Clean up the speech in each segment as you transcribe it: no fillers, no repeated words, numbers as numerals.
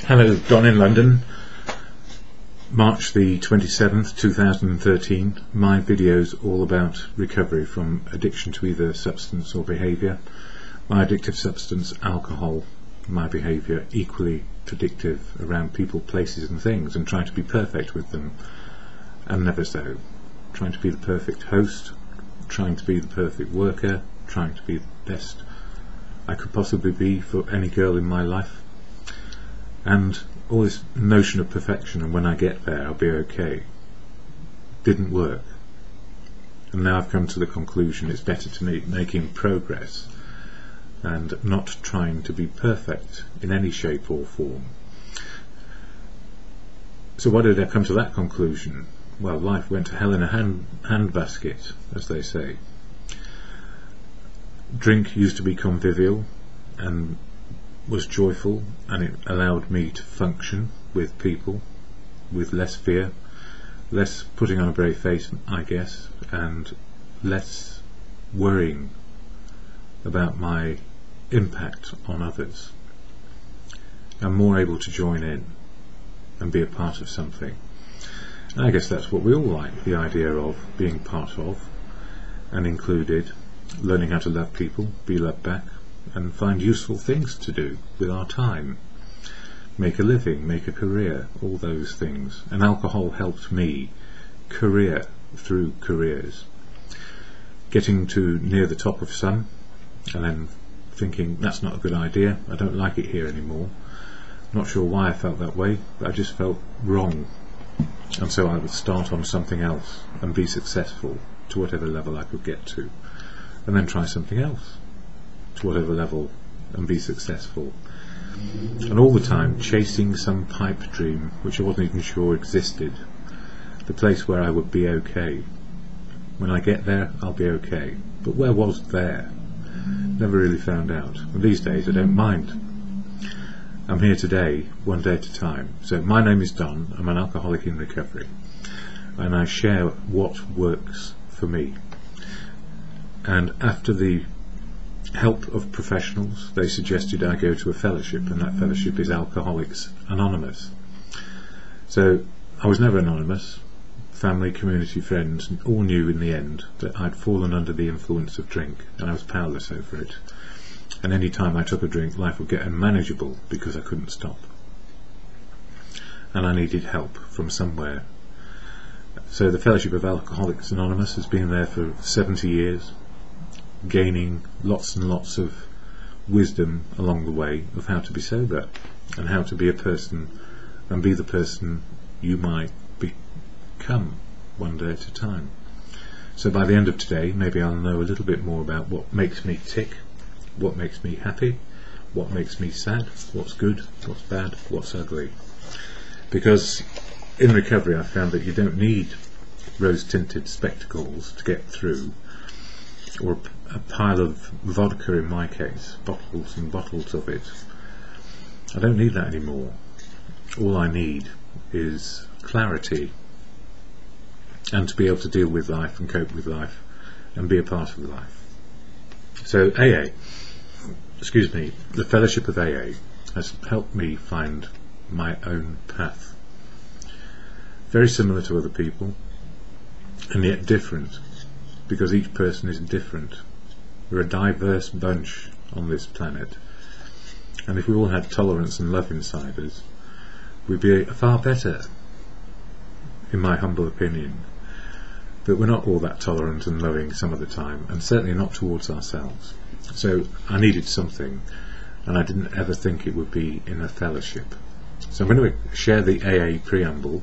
Hello, Don in London, March the 27th, 2013. My video's all about recovery from addiction to either substance or behaviour. My addictive substance, alcohol, my behaviour equally addictive around people, places and things, and trying to be perfect with them, and never so. Trying to be the perfect host, trying to be the perfect worker, trying to be the best I could possibly be for any girl in my life. And all this notion of perfection, and when I get there I'll be okay, didn't work. And now I've come to the conclusion it's better to me making progress and not trying to be perfect in any shape or form. So why did I come to that conclusion? Well, life went to hell in a handbasket, as they say. Drink used to be convivial and was joyful, and it allowed me to function with people with less fear, less putting on a brave face, I guess, and less worrying about my impact on others. I'm more able to join in and be a part of something. And I guess that's what we all like, the idea of being part of and included, learning how to love people, be loved back, and find useful things to do with our time, make a living, make a career, all those things. And alcohol helped me career through careers, getting to near the top of some and then thinking that's not a good idea, I don't like it here anymore. Not sure why I felt that way, but I just felt wrong, and so I would start on something else and be successful to whatever level I could get to, and then try something else to whatever level and be successful, and all the time chasing some pipe dream which I wasn't even sure existed, the place where I would be okay. When I get there I'll be okay, but where was there? Never really found out. And these days I don't mind. I'm here today, one day at a time. So my name is Don, I'm an alcoholic in recovery, and I share what works for me. And after the help of professionals, they suggested I go to a fellowship, and that fellowship is Alcoholics Anonymous. So I was never anonymous. Family, community, friends all knew in the end that I'd fallen under the influence of drink, and I was powerless over it. And any time I took a drink, life would get unmanageable because I couldn't stop, and I needed help from somewhere. So the Fellowship of Alcoholics Anonymous has been there for 70 years, gaining lots and lots of wisdom along the way of how to be sober and how to be a person and be the person you might become one day at a time. So by the end of today maybe I'll know a little bit more about what makes me tick, what makes me happy, what makes me sad, what's good, what's bad, what's ugly. Because in recovery I found that you don't need rose-tinted spectacles to get through, or a pile of vodka in my case, bottles and bottles of it. I don't need that anymore. All I need is clarity, and to be able to deal with life and cope with life and be a part of life. So the Fellowship of AA has helped me find my own path. Very similar to other people, and yet different, because each person is different. We're a diverse bunch on this planet, and if we all had tolerance and love inside us, we'd be far better, in my humble opinion. But we're not all that tolerant and loving some of the time, and certainly not towards ourselves. So I needed something, and I didn't ever think it would be in a fellowship. So I'm going to share the AA Preamble,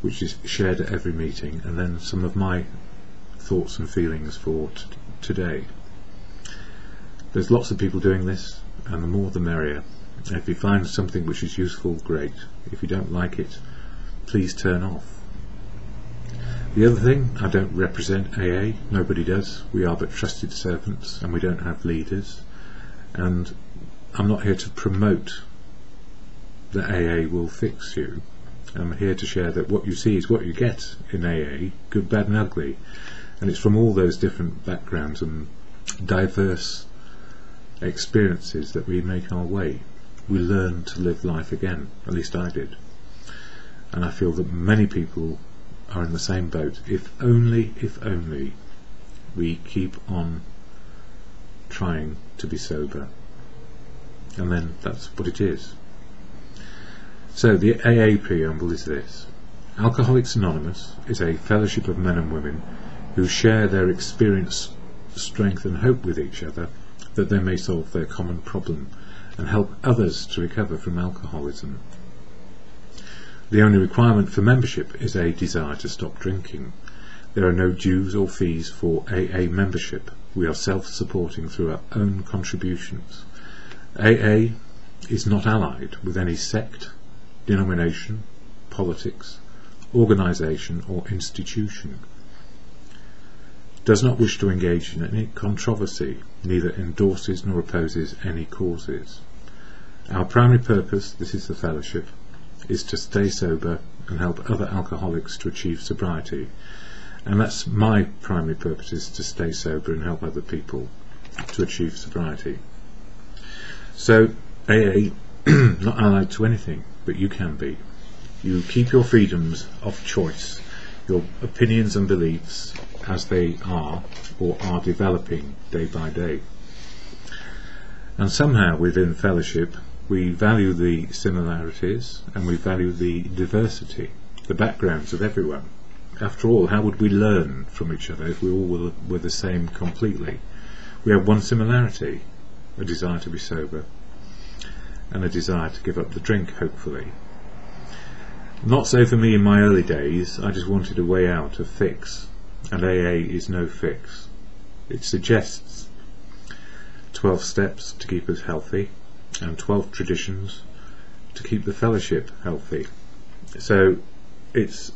which is shared at every meeting, and then some of my thoughts and feelings for today. There's lots of people doing this, and the more the merrier. And if you find something which is useful, great. If you don't like it, please turn off. The other thing, I don't represent AA, nobody does. We are but trusted servants, and we don't have leaders. And I'm not here to promote that AA will fix you. I'm here to share that what you see is what you get in AA, good, bad and ugly. And it's from all those different backgrounds and diverse experiences that we make our way. we learn to live life again. At least I did. And I feel that many people are in the same boat. If only we keep on trying to be sober. And then that's what it is. So the AA preamble is this. Alcoholics Anonymous is a fellowship of men and women who share their experience, strength and hope with each other, that they may solve their common problem and help others to recover from alcoholism. The only requirement for membership is a desire to stop drinking. There are no dues or fees for AA membership. We are self-supporting through our own contributions. AA is not allied with any sect, denomination, politics, organisation or institution. Does not wish to engage in any controversy, neither endorses nor opposes any causes. Our primary purpose, this is the fellowship, is to stay sober and help other alcoholics to achieve sobriety. And that's my primary purpose, is to stay sober and help other people to achieve sobriety. So AA, not allied to anything, but you can be. You keep your freedoms of choice, your opinions and beliefs as they are or are developing day by day. And somehow within fellowship we value the similarities and we value the diversity, the backgrounds of everyone. After all, how would we learn from each other if we all were the same completely? We have one similarity, a desire to be sober and a desire to give up the drink, hopefully. Not so for me in my early days. I just wanted a way out, a fix, and AA is no fix. It suggests 12 steps to keep us healthy and 12 traditions to keep the fellowship healthy. So it's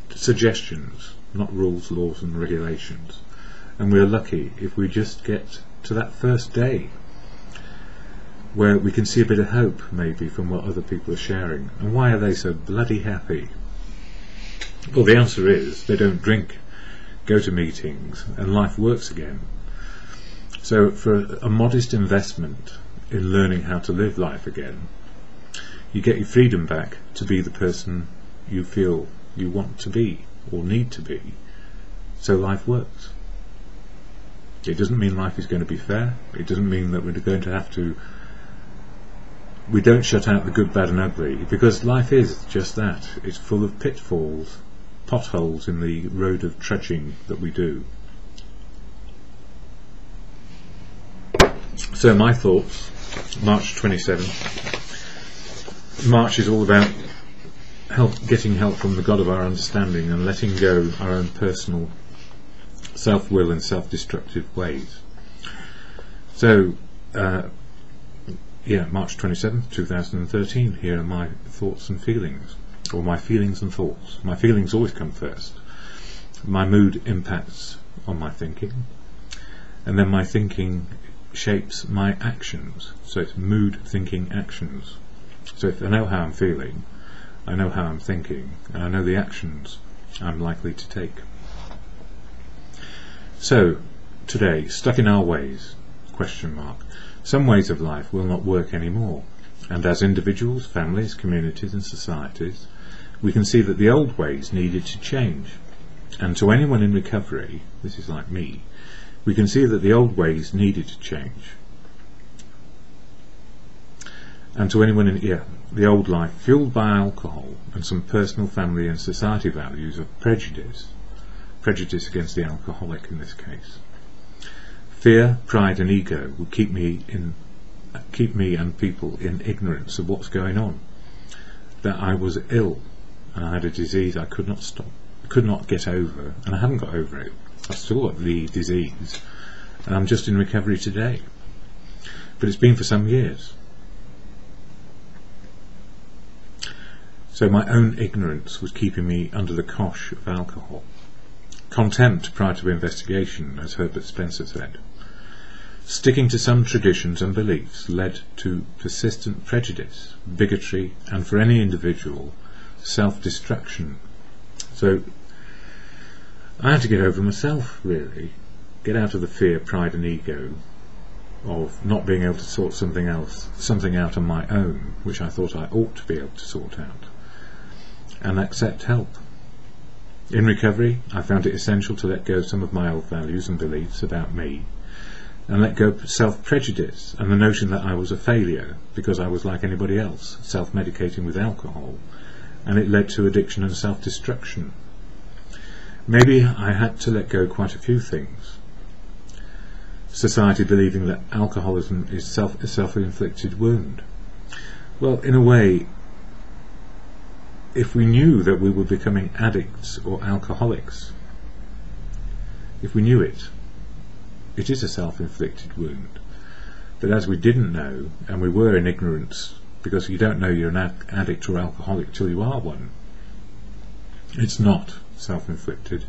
suggestions, not rules, laws and regulations. And we're lucky if we just get to that first day where we can see a bit of hope maybe from what other people are sharing. And why are they so bloody happy? Well, the answer is they don't drink, go to meetings, and life works again. So for a modest investment in learning how to live life again, you get your freedom back to be the person you feel you want to be or need to be. So life works. It doesn't mean life is going to be fair. It doesn't mean that we're going to have to. We don't shut out the good, bad and ugly, because life is just that. It's full of pitfalls, potholes in the road of trudging that we do. So my thoughts, March 27th. March is all about getting help from the God of our understanding and letting go our own personal self-will and self-destructive ways. So March 27th, 2013, here are my thoughts and feelings, or my feelings and thoughts. My feelings always come first. My mood impacts on my thinking, and then my thinking shapes my actions. So it's mood, thinking, actions. So if I know how I'm feeling, I know how I'm thinking, and I know the actions I'm likely to take. So today, stuck in our ways, ? Some ways of life will not work anymore, and as individuals, families, communities and societies, we can see that the old ways needed to change. And to anyone in recovery, this is like me, we can see that the old ways needed to change. And to anyone in the old life fueled by alcohol and some personal, family and society values of prejudice against the alcoholic in this case. Fear, pride and ego would keep me and people in ignorance of what's going on. That I was ill and I had a disease I could not get over, and I haven't got over it. I've still got the disease and I'm just in recovery today. But it's been for some years. So my own ignorance was keeping me under the cosh of alcohol. Contempt prior to investigation, as Herbert Spencer said. Sticking to some traditions and beliefs led to persistent prejudice, bigotry, and for any individual, self-destruction. So I had to get over myself, really. Get out of the fear, pride and ego, of not being able to sort something out on my own, which I thought I ought to be able to sort out, and accept help. In recovery, I found it essential to let go of some of my old values and beliefs about me, and let go of self-prejudice and the notion that I was a failure because I was like anybody else, self-medicating with alcohol, and it led to addiction and self-destruction. Maybe I had to let go quite a few things. Society believing that alcoholism is a self-inflicted wound. Well, in a way, if we knew that we were becoming addicts or alcoholics, if we knew it, it is a self-inflicted wound. But as we didn't know, and we were in ignorance, because you don't know you're an addict or alcoholic till you are one, it's not self-inflicted,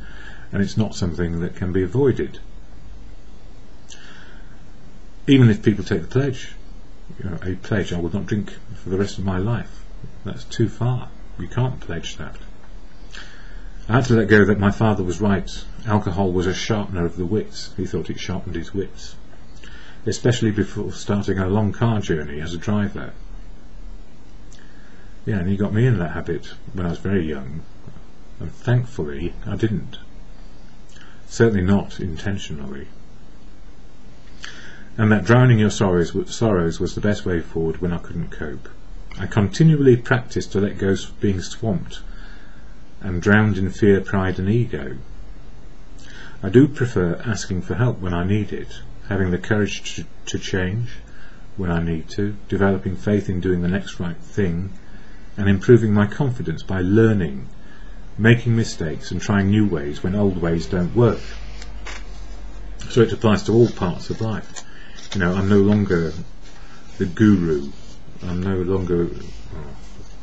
and it's not something that can be avoided. Even if people take the pledge, a pledge, I will not drink for the rest of my life, that's too far. You can't pledge that. I had to let go that my father was right. Alcohol was a sharpener of the wits. He thought it sharpened his wits, especially before starting a long car journey as a driver. Yeah, and he got me in that habit when I was very young, and thankfully I didn't. Certainly not intentionally. And that drowning your sorrows was the best way forward when I couldn't cope. I continually practiced to let go of being swamped and drowned in fear, pride and ego. I do prefer asking for help when I need it, having the courage to change when I need to, developing faith in doing the next right thing, and improving my confidence by learning, making mistakes and trying new ways when old ways don't work. So it applies to all parts of life. I'm no longer the guru. I'm no longer...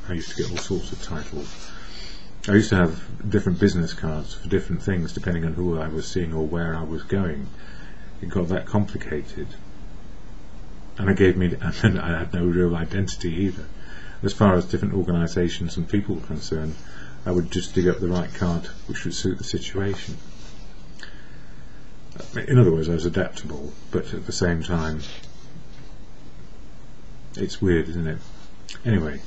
I used to get all sorts of titles. I used to have different business cards for different things depending on who I was seeing or where I was going. It got that complicated. And I had no real identity either. As far as different organisations and people were concerned, I would just dig up the right card which would suit the situation. In other words, I was adaptable, but at the same time, it's weird, isn't it? Anyway,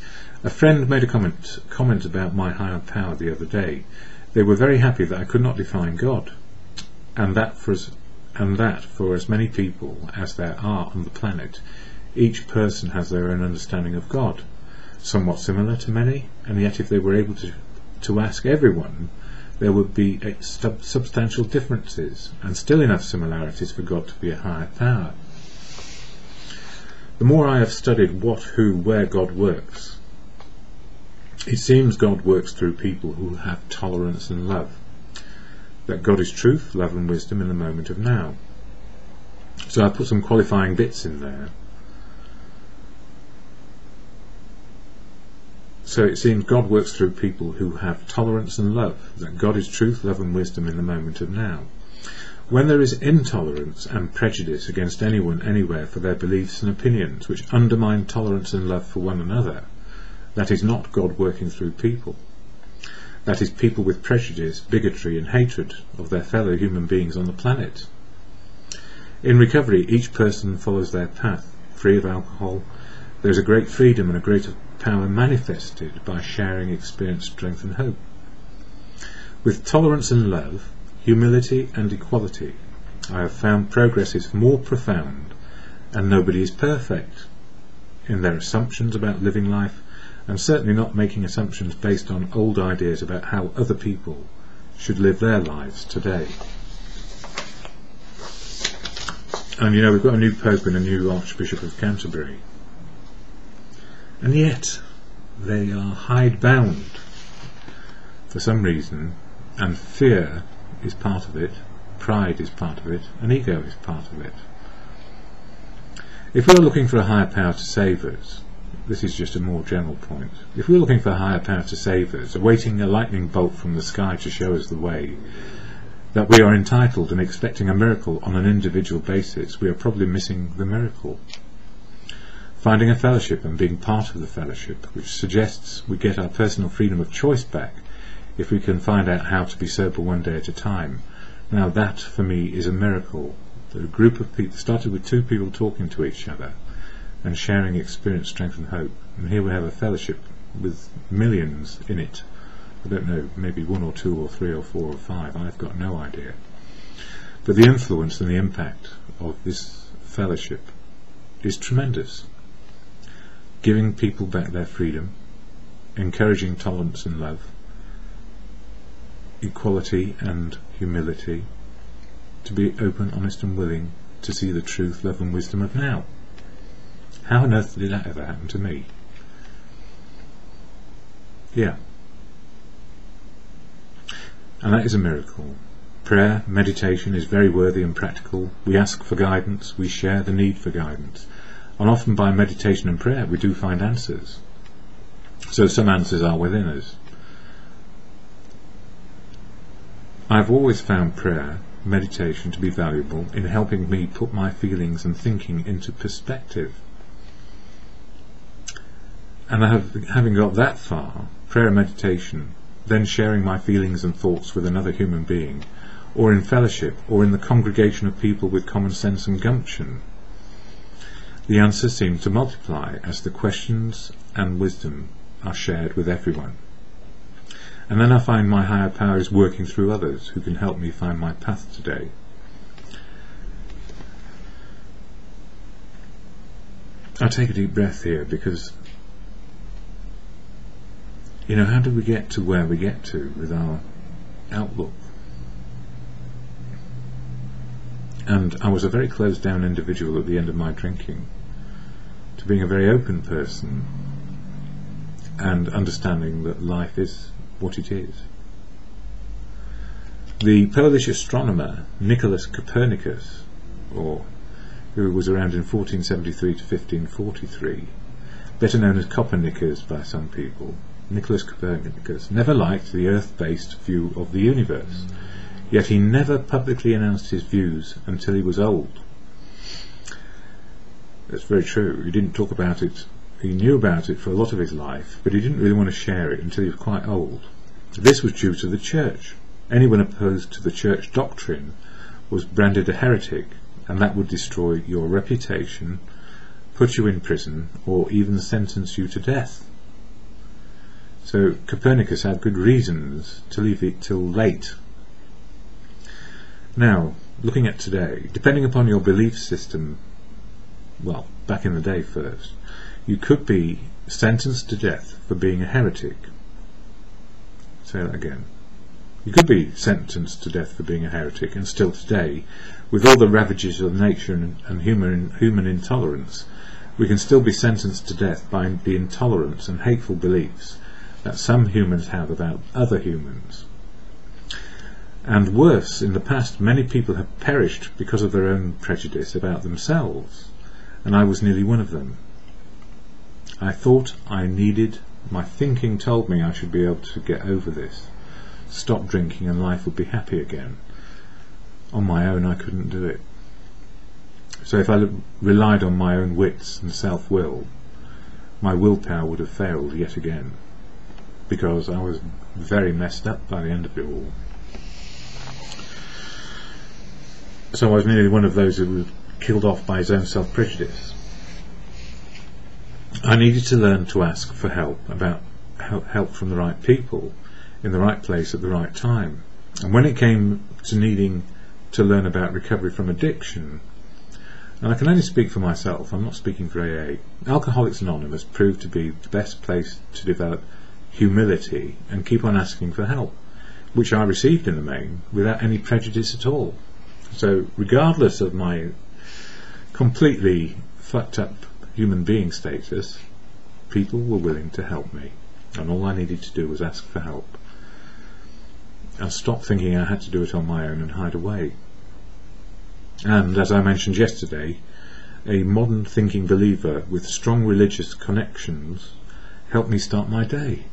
a friend made a comment about my higher power the other day. They were very happy that I could not define God, and that for as many people as there are on the planet, each person has their own understanding of God, somewhat similar to many, and yet if they were able to ask everyone, there would be substantial differences, and still enough similarities for God to be a higher power. The more I have studied what, who, where God works, it seems God works through people who have tolerance and love. That God is truth, love and wisdom in the moment of now. So I put some qualifying bits in there. So it seems God works through people who have tolerance and love. That God is truth, love and wisdom in the moment of now. When there is intolerance and prejudice against anyone anywhere for their beliefs and opinions which undermine tolerance and love for one another, that is not God working through people. That is people with prejudice, bigotry and hatred of their fellow human beings on the planet. In recovery, each person follows their path, free of alcohol. There is a great freedom and a greater power manifested by sharing experience, strength and hope. With tolerance and love, humility and equality, I have found progress is more profound, and nobody is perfect in their assumptions about living life, and certainly not making assumptions based on old ideas about how other people should live their lives today. And we've got a new Pope and a new Archbishop of Canterbury, and yet they are hidebound for some reason, and fear is part of it, pride is part of it, and ego is part of it. If we're looking for a higher power to save us, this is just a more general point, if we're looking for a higher power to save us, awaiting a lightning bolt from the sky to show us the way, that we are entitled and expecting a miracle on an individual basis, we are probably missing the miracle. Finding a fellowship and being part of the fellowship, which suggests we get our personal freedom of choice back if we can find out how to be sober one day at a time. Now that, for me, is a miracle, A group of people started with two people talking to each other and sharing experience, strength and hope. And here we have a fellowship with millions in it. I don't know, maybe 1 or 2 or 3 or 4 or 5, I've got no idea. But the influence and the impact of this fellowship is tremendous. Giving people back their freedom, encouraging tolerance and love, equality and humility, to be open, honest and willing to see the truth, love and wisdom of now. How on earth did that ever happen to me? Yeah. And that is a miracle. Prayer, meditation is very worthy and practical. We ask for guidance, we share the need for guidance. And often by meditation and prayer we do find answers. So some answers are within us. I've always found prayer, meditation to be valuable in helping me put my feelings and thinking into perspective. And having got that far, prayer and meditation, then sharing my feelings and thoughts with another human being, or in fellowship, or in the congregation of people with common sense and gumption, the answers seem to multiply as the questions and wisdom are shared with everyone. And then I find my higher power is working through others who can help me find my path today. I take a deep breath here because, you know, how do we get to where we get to with our outlook? And I was a very closed down individual at the end of my drinking, to being a very open person and understanding that life is what it is. The Polish astronomer Nicholas Copernicus, who was around in 1473 to 1543, better known as Copernicus by some people, Nicholas Copernicus never liked the earth-based view of the universe, yet he never publicly announced his views until he was old. That's very true. He didn't talk about it. He knew about it for a lot of his life, but he didn't really want to share it until he was quite old. This was due to the church. Anyone opposed to the church doctrine was branded a heretic, and that would destroy your reputation, put you in prison, or even sentence you to death. So Copernicus had good reasons to leave it till late. Now, looking at today, depending upon your belief system, well, back in the day first, you could be sentenced to death for being a heretic. Say that again. You could be sentenced to death for being a heretic, and still today, with all the ravages of nature and human intolerance, we can still be sentenced to death by the intolerance and hateful beliefs that some humans have about other humans. And worse, in the past many people have perished because of their own prejudice about themselves, and I was nearly one of them. I thought my thinking told me I should be able to get over this, stop drinking and life would be happy again. On my own I couldn't do it. So if I relied on my own wits and self-will, my willpower would have failed yet again, because I was very messed up by the end of it all. So I was nearly one of those who was killed off by his own self-prejudice. I needed to learn to ask for help from the right people, in the right place at the right time. And when it came to needing to learn about recovery from addiction, and I can only speak for myself, I'm not speaking for AA, Alcoholics Anonymous proved to be the best place to develop humility and keep on asking for help, which I received in the main without any prejudice at all. So regardless of my completely fucked up human being status, people were willing to help me, and all I needed to do was ask for help and stop thinking I had to do it on my own and hide away. And as I mentioned yesterday, a modern thinking believer with strong religious connections helped me start my day.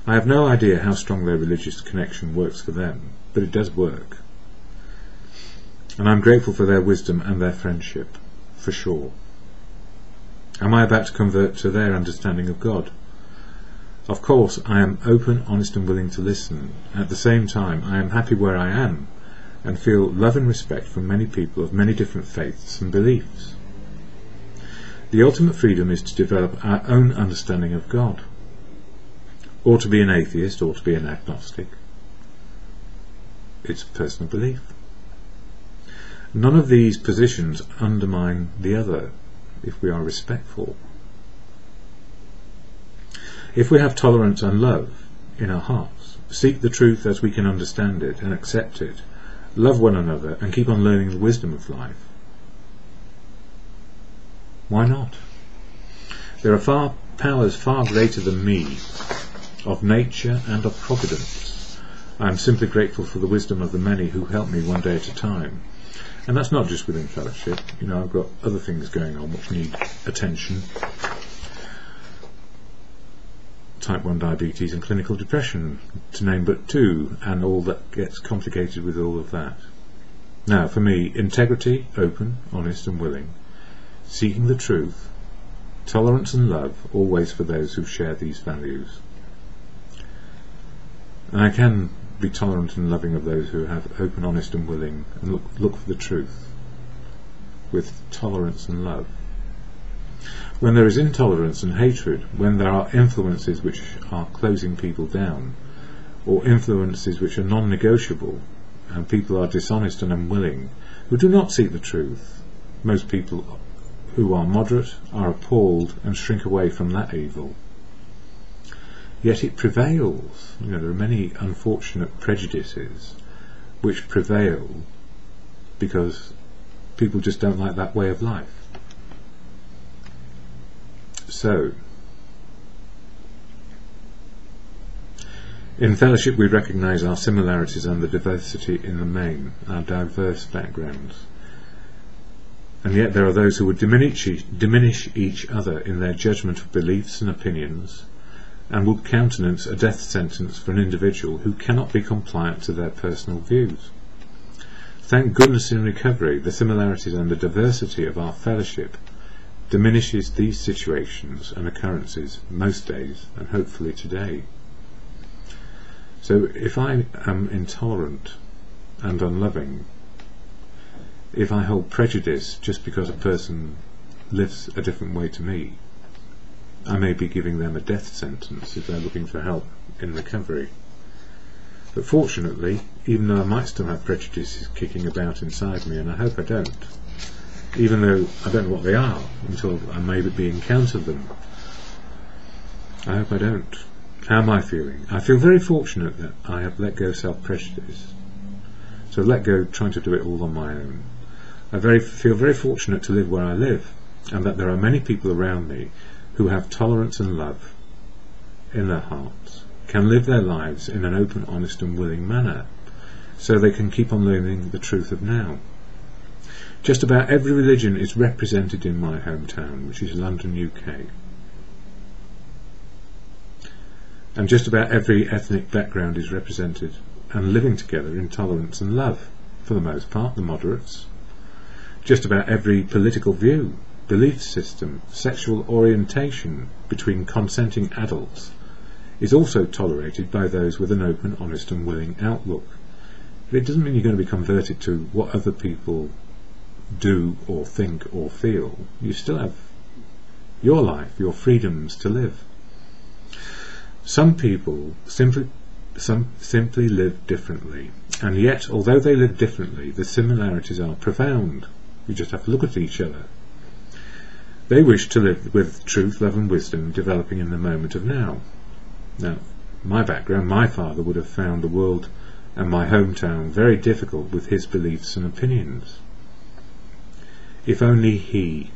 I have no idea how strong their religious connection works for them, but it does work, and I'm grateful for their wisdom and their friendship, for sure. Am I about to convert to their understanding of God? Of course, I am open, honest and willing to listen. At the same time, I am happy where I am, and feel love and respect from many people of many different faiths and beliefs. The ultimate freedom is to develop our own understanding of God, or to be an atheist, or to be an agnostic. It's personal belief. None of these positions undermine the other if we are respectful. If we have tolerance and love in our hearts, seek the truth as we can understand it and accept it, love one another and keep on learning the wisdom of life, why not? There are powers far greater than me, of nature and of providence. I am simply grateful for the wisdom of the many who help me one day at a time. And that's not just within fellowship. I've got other things going on which need attention. Type 1 diabetes and clinical depression, to name but two, and all that gets complicated with all of that. Now, for me, integrity, open, honest and willing, seeking the truth, tolerance and love, always for those who share these values. And I can be tolerant and loving of those who have open, honest and willing, and look for the truth with tolerance and love. When there is intolerance and hatred, when there are influences which are closing people down, or influences which are non-negotiable, and people are dishonest and unwilling, who do not seek the truth, most people who are moderate are appalled and shrink away from that evil. Yet it prevails. There are many unfortunate prejudices which prevail because people just don't like that way of life. So, in fellowship we recognise our similarities and the diversity in the main, our diverse backgrounds. And yet there are those who would diminish each other in their judgment of beliefs and opinions, and would countenance a death sentence for an individual who cannot be compliant to their personal views. Thank goodness in recovery, the similarities and the diversity of our fellowship diminishes these situations and occurrences most days, and hopefully today. So if I am intolerant and unloving, if I hold prejudice just because a person lives a different way to me, I may be giving them a death sentence if they're looking for help in recovery. But fortunately, even though I might still have prejudices kicking about inside me, and I hope I don't, even though I don't know what they are until I maybe encounter them, I hope I don't. How am I feeling? I feel very fortunate that I have let go self-prejudice. So let go trying to do it all on my own. I feel very fortunate to live where I live, and that there are many people around me who have tolerance and love in their hearts, can live their lives in an open, honest and willing manner, so they can keep on learning the truth of now. Just about every religion is represented in my hometown, which is London, UK. And just about every ethnic background is represented and living together in tolerance and love, for the most part, the moderates. Just about every political view, belief system, sexual orientation between consenting adults is also tolerated by those with an open, honest and willing outlook. But it doesn't mean you're going to be converted to what other people do or think or feel. You still have your life, your freedoms to live. Some people simply live differently, and yet, although they live differently, the similarities are profound. You just have to look at each other. They wish to live with truth, love and wisdom developing in the moment of now. Now, my background, my father would have found the world and my hometown very difficult with his beliefs and opinions. If only he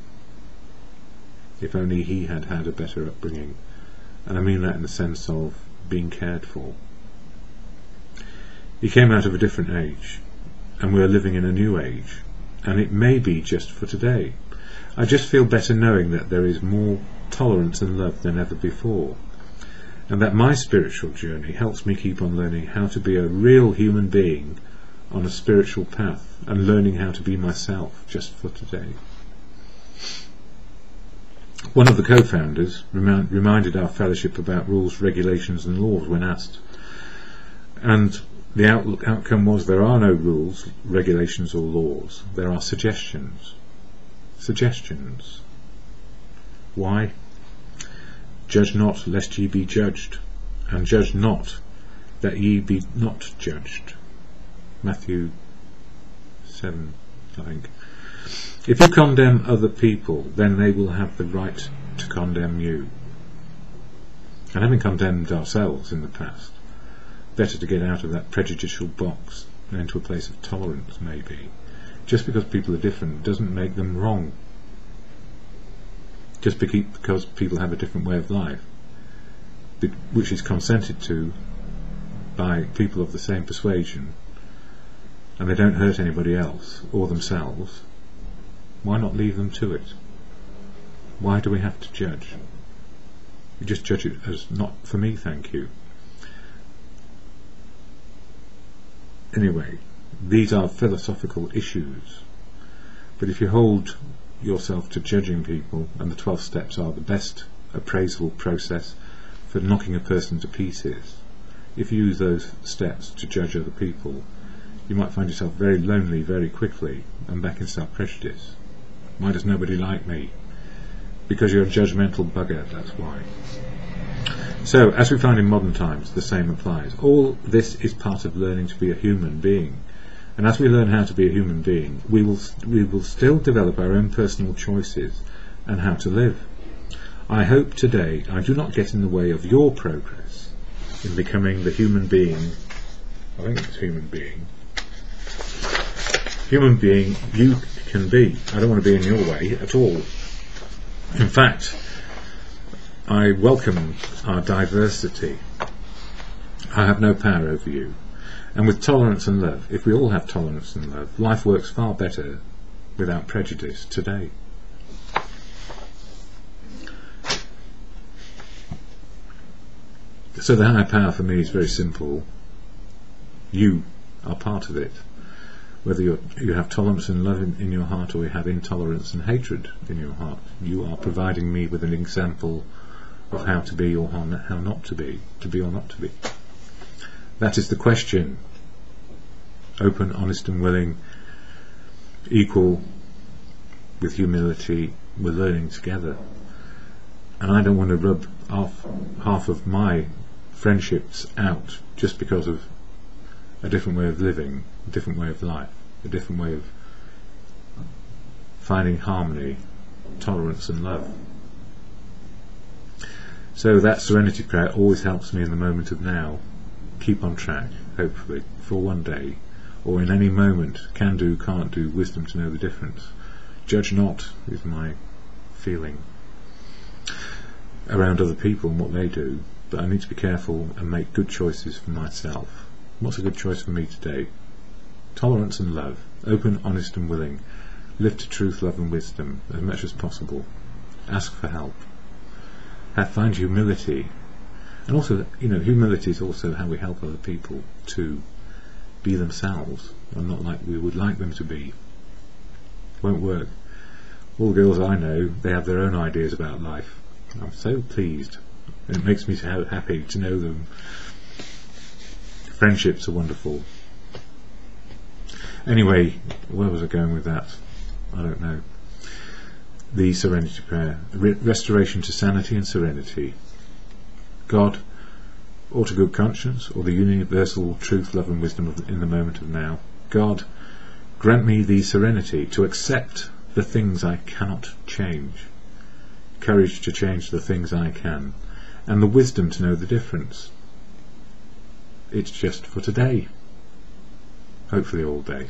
had had a better upbringing, and I mean that in the sense of being cared for. He came out of a different age, and we are living in a new age, and it may be just for today. I just feel better knowing that there is more tolerance and love than ever before, and that my spiritual journey helps me keep on learning how to be a real human being on a spiritual path, and learning how to be myself just for today. One of the co-founders reminded our fellowship about rules, regulations and laws when asked, and the outcome was there are no rules, regulations or laws. There are suggestions. Suggestions. Why? Judge not, lest ye be judged, and judge not, that ye be not judged. Matthew 7, I think. If you condemn other people, then they will have the right to condemn you. And having condemned ourselves in the past, better to get out of that prejudicial box and into a place of tolerance, maybe. Just because people are different doesn't make them wrong. Just because people have a different way of life, which is consented to by people of the same persuasion, and they don't hurt anybody else or themselves, why not leave them to it? Why do we have to judge? You just judge it as not for me, thank you. Anyway, these are philosophical issues, but if you hold yourself to judging people, and the 12 steps are the best appraisal process for knocking a person to pieces, if you use those steps to judge other people, you might find yourself very lonely very quickly and back in self-prejudice. Why does nobody like me? Because you're a judgmental bugger, that's why. So, as we find in modern times, the same applies. All this is part of learning to be a human being. And as we learn how to be a human being, we will still develop our own personal choices and how to live. I hope today I do not get in the way of your progress in becoming the human being, I think it's human being you can be. I don't want to be in your way at all. In fact, I welcome our diversity. I have no power over you. And with tolerance and love, if we all have tolerance and love, life works far better without prejudice today. So the higher power for me is very simple. You are part of it. Whether you have tolerance and love in your heart, or you have intolerance and hatred in your heart, you are providing me with an example of how to be or how not to be or not to be. That is the question. Open, honest and willing, equal, with humility, we're learning together. And I don't want to rub half of my friendships out just because of a different way of living, a different way of life, a different way of finding harmony, tolerance and love. So that serenity prayer always helps me in the moment of now. Keep on track, hopefully, for one day, or in any moment, can do, can't do, wisdom to know the difference. Judge not is my feeling around other people and what they do, but I need to be careful and make good choices for myself. What's a good choice for me today? Tolerance and love, open, honest and willing, live to truth, love and wisdom as much as possible, ask for help, find humility, and also, humility is also how we help other people to be themselves and not like we would like them to be. Won't work. All the girls I know, they have their own ideas about life. I'm so pleased, and it makes me so happy to know them. Friendships are wonderful. Anyway, where was I going with that? I don't know. The serenity prayer, restoration to sanity and serenity. God, or to good conscience, or the universal truth, love and wisdom in the moment of now. God, grant me the serenity to accept the things I cannot change, courage to change the things I can, and the wisdom to know the difference. It's just for today, hopefully all day.